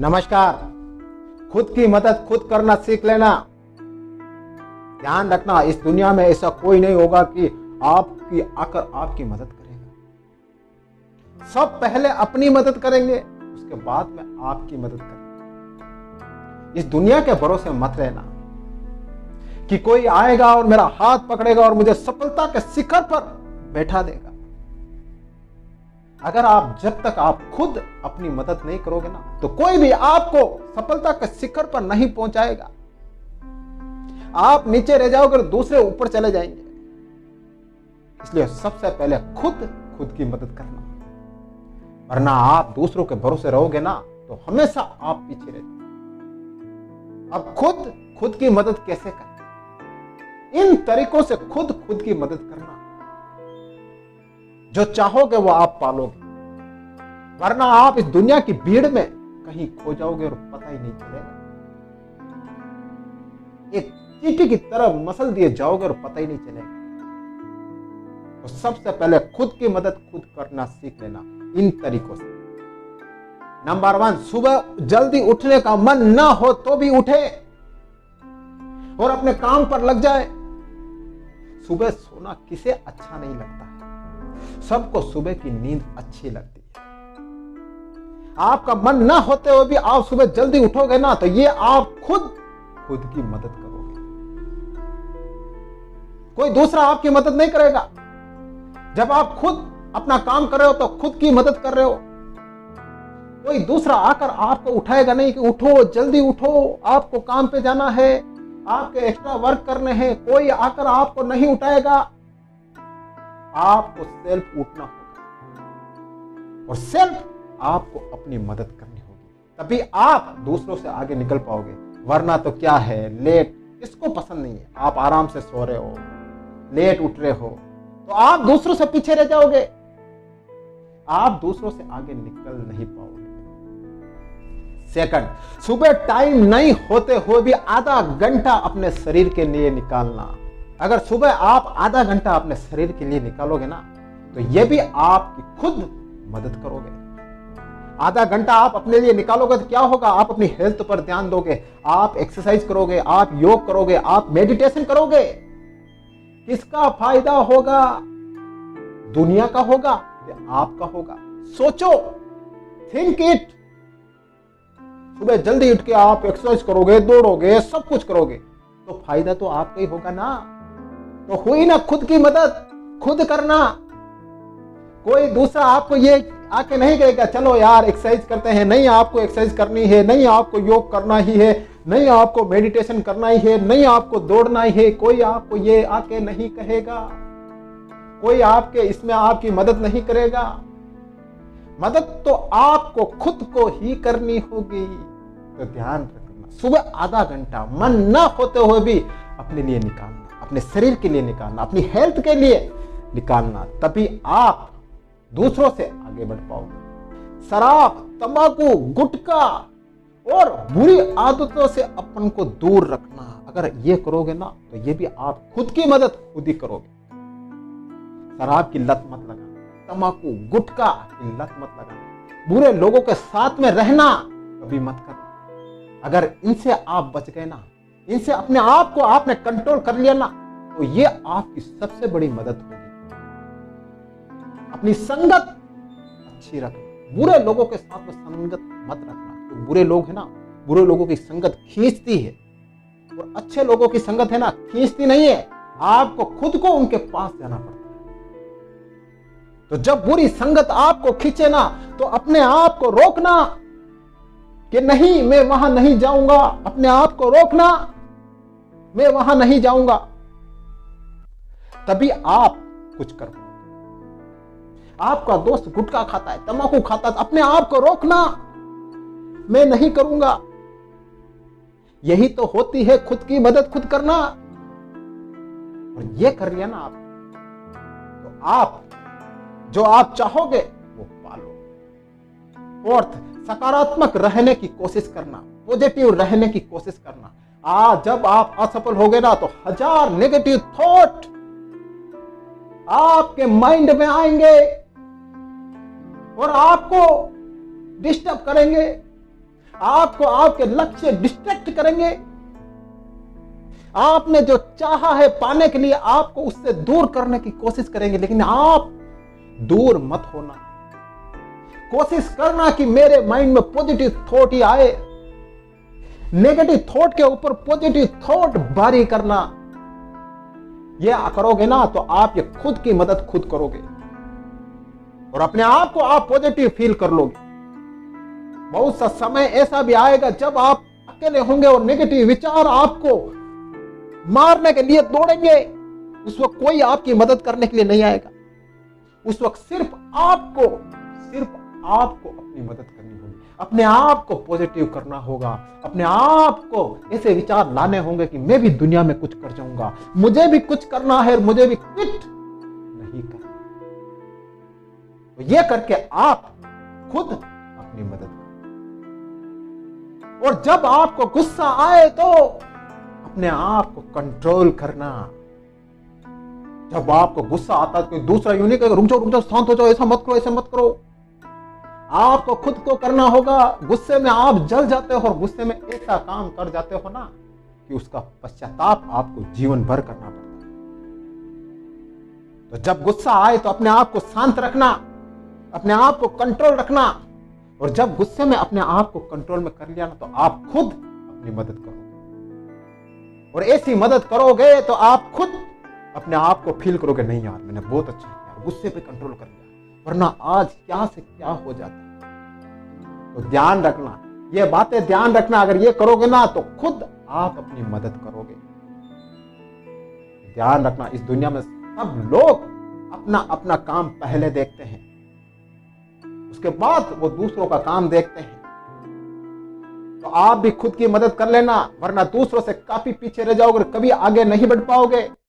नमस्कार। खुद की मदद खुद करना सीख लेना। ध्यान रखना, इस दुनिया में ऐसा कोई नहीं होगा कि आपकी आकर आपकी मदद करेगा। सब पहले अपनी मदद करेंगे, उसके बाद में आपकी मदद करेंगे। इस दुनिया के भरोसे मत रहना कि कोई आएगा और मेरा हाथ पकड़ेगा और मुझे सफलता के शिखर पर बैठा देगा। अगर जब तक आप खुद अपनी मदद नहीं करोगे ना, तो कोई भी आपको सफलता के शिखर पर नहीं पहुंचाएगा। आप नीचे रह जाओगे और दूसरे ऊपर चले जाएंगे। इसलिए सबसे पहले खुद की मदद करना, वरना आप दूसरों के भरोसे रहोगे ना, तो हमेशा आप पीछे रह जाओगे। अब खुद की मदद कैसे करें? इन तरीकों से खुद की मदद करना। जो चाहोगे वो आप पालोगे, वरना आप इस दुनिया की भीड़ में कहीं खो जाओगे और पता ही नहीं चलेगा। एक चींटी की तरह मसल दिए जाओगे और पता ही नहीं चलेगा। तो सबसे पहले खुद की मदद खुद करना सीख लेना इन तरीकों से। नंबर 1, सुबह जल्दी उठने का मन ना हो तो भी उठे और अपने काम पर लग जाए। सुबह सोना किसे अच्छा नहीं लगता है? सबको सुबह की नींद अच्छी लगती है। आपका मन ना होते हुए भी आप सुबह जल्दी उठोगे ना, तो ये आप खुद की मदद करोगे। कोई दूसरा आपकी मदद नहीं करेगा। जब आप खुद अपना काम कर रहे हो तो खुद की मदद कर रहे हो। कोई दूसरा आकर आपको उठाएगा नहीं कि उठो, जल्दी उठो, आपको काम पे जाना है, आपके एक्स्ट्रा वर्क करने हैं। कोई आकर आपको नहीं उठाएगा। आपको सेल्फ उठना होगा और सेल्फ आपको अपनी मदद करनी होगी, तभी आप दूसरों से आगे निकल पाओगे। वरना तो क्या है, लेट किसको पसंद नहीं है? आप आराम से सो रहे हो, लेट उठ रहे हो, तो आप दूसरों से पीछे रह जाओगे। आप दूसरों से आगे निकल नहीं पाओगे। सेकंड, सुबह टाइम नहीं होते हुए भी आधा घंटा अपने शरीर के लिए निकालना। अगर सुबह आप आधा घंटा अपने शरीर के लिए निकालोगे ना, तो यह भी आपकी खुद मदद करोगे। आधा घंटा आप अपने लिए निकालोगे तो क्या होगा? आप अपनी हेल्थ पर ध्यान दोगे, आप एक्सरसाइज करोगे, आप योग करोगे, आप मेडिटेशन करोगे। किसका फायदा होगा? दुनिया का होगा या आपका होगा? सोचो, थिंक इट। सुबह जल्दी उठ के आप एक्सरसाइज करोगे, दौड़ोगे, सब कुछ करोगे, तो फायदा तो आपका ही होगा ना। तो हुई ना खुद की मदद खुद करना। कोई दूसरा आपको ये आके नहीं कहेगा चलो यार एक्सरसाइज करते हैं। नहीं, आपको एक्सरसाइज करनी है, नहीं आपको योग करना ही है, नहीं आपको मेडिटेशन करना ही है, नहीं आपको दौड़ना ही है। कोई आपको ये आके नहीं कहेगा। कोई आपके इसमें आपकी मदद नहीं करेगा। मदद तो आपको खुद को ही करनी होगी। तो ध्यान रखना, सुबह आधा घंटा मन ना होते हुए भी अपने लिए निकालना, अपने शरीर के लिए निकालना, अपनी हेल्थ के लिए निकालना, तभी आप दूसरों से आगे बढ़ पाओगे। शराब, तंबाकू, गुटखा और बुरी आदतों से अपन को दूर रखना। अगर ये करोगे ना, तो ये भी आप खुद की मदद खुद ही करोगे। शराब की लत मत लगाना, तंबाकू, गुटखा की लत मत लगाना, बुरे लोगों के साथ में रहना कभी मत करना। अगर इनसे आप बच गए ना, इनसे अपने आप को आपने कंट्रोल कर लिया ना, तो ये आपकी सबसे बड़ी मदद होगी। अपनी संगत अच्छी रखना, बुरे लोगों के साथ में संगत मत रखना। तो बुरे लोग है ना, बुरे लोगों की संगत खींचती है, और अच्छे लोगों की संगत है ना, खींचती नहीं है। आपको खुद को उनके पास जाना पड़ता है। तो जब बुरी संगत आपको खींचे ना, तो अपने आप को रोकना कि नहीं, मैं वहां नहीं जाऊंगा। अपने आप को रोकना, मैं वहां नहीं जाऊंगा। तभी आप कुछ कर पाओगे। आपका दोस्त गुटखा खाता है, तंबाकू खाता है, अपने आप को रोकना, मैं नहीं करूंगा। यही तो होती है खुद की मदद खुद करना। और ये कर लिया ना आप, तो आप जो आप चाहोगे वो पालोगे। फोर्थ, सकारात्मक रहने की कोशिश करना, पॉजिटिव रहने की कोशिश करना। जब आप असफल होगे ना, तो 1000 नेगेटिव थॉट आपके माइंड में आएंगे और आपको डिस्टर्ब करेंगे। आपको आपके लक्ष्य डिस्ट्रैक्ट करेंगे। आपने जो चाहा है पाने के लिए आपको उससे दूर करने की कोशिश करेंगे, लेकिन आप दूर मत होना। कोशिश करना कि मेरे माइंड में पॉजिटिव थॉट ही आए, नेगेटिव थॉट के ऊपर पॉजिटिव थॉट बारी करना। ये करोगे ना तो आप ये खुद की मदद खुद करोगे और अपने आप को आप पॉजिटिव फील कर लोगे। बहुत सा समय ऐसा भी आएगा जब आप अकेले होंगे और नेगेटिव विचार आपको मारने के लिए दौड़ेंगे। उस वक्त कोई आपकी मदद करने के लिए नहीं आएगा। उस वक्त सिर्फ आपको अपनी मदद करनी होगी, अपने आप को पॉजिटिव करना होगा, अपने आप को ऐसे विचार लाने होंगे कि मैं भी दुनिया में कुछ कर जाऊंगा, मुझे भी कुछ करना है, मुझे भी क्विट नहीं करना। तो ये करके आप खुद अपनी मदद करें। और जब आपको गुस्सा आए तो अपने आप को कंट्रोल करना। जब आपको गुस्सा आता है, कोई दूसरा यूं नहीं कहेगा रुक जाओ, शांत हो जाओ, ऐसा मत करो, ऐसा मत करो। आपको खुद को करना होगा। गुस्से में आप जल जाते हो और गुस्से में ऐसा काम कर जाते हो ना कि उसका पश्चाताप आपको जीवन भर करना पड़ता है। तो जब गुस्सा आए तो अपने आप को शांत रखना, अपने आप को कंट्रोल रखना। और जब गुस्से में अपने आप को कंट्रोल में कर लिया ना तो आप खुद अपनी मदद करोगे। और ऐसी मदद करोगे तो आप खुद अपने आप को फील करोगे, नहीं यार मैंने बहुत अच्छा किया, गुस्से पे कंट्रोल कर लिया, वरना आज क्या से क्या हो जाता। तो ध्यान रखना, ये बातें ध्यान रखना। अगर ये करोगे ना तो खुद आप अपनी मदद करोगे। ध्यान रखना, इस दुनिया में सब लोग अपना अपना काम पहले देखते हैं, उसके बाद वो दूसरों का काम देखते हैं। तो आप भी खुद की मदद कर लेना, वरना दूसरों से काफी पीछे रह जाओगे, कभी आगे नहीं बढ़ पाओगे।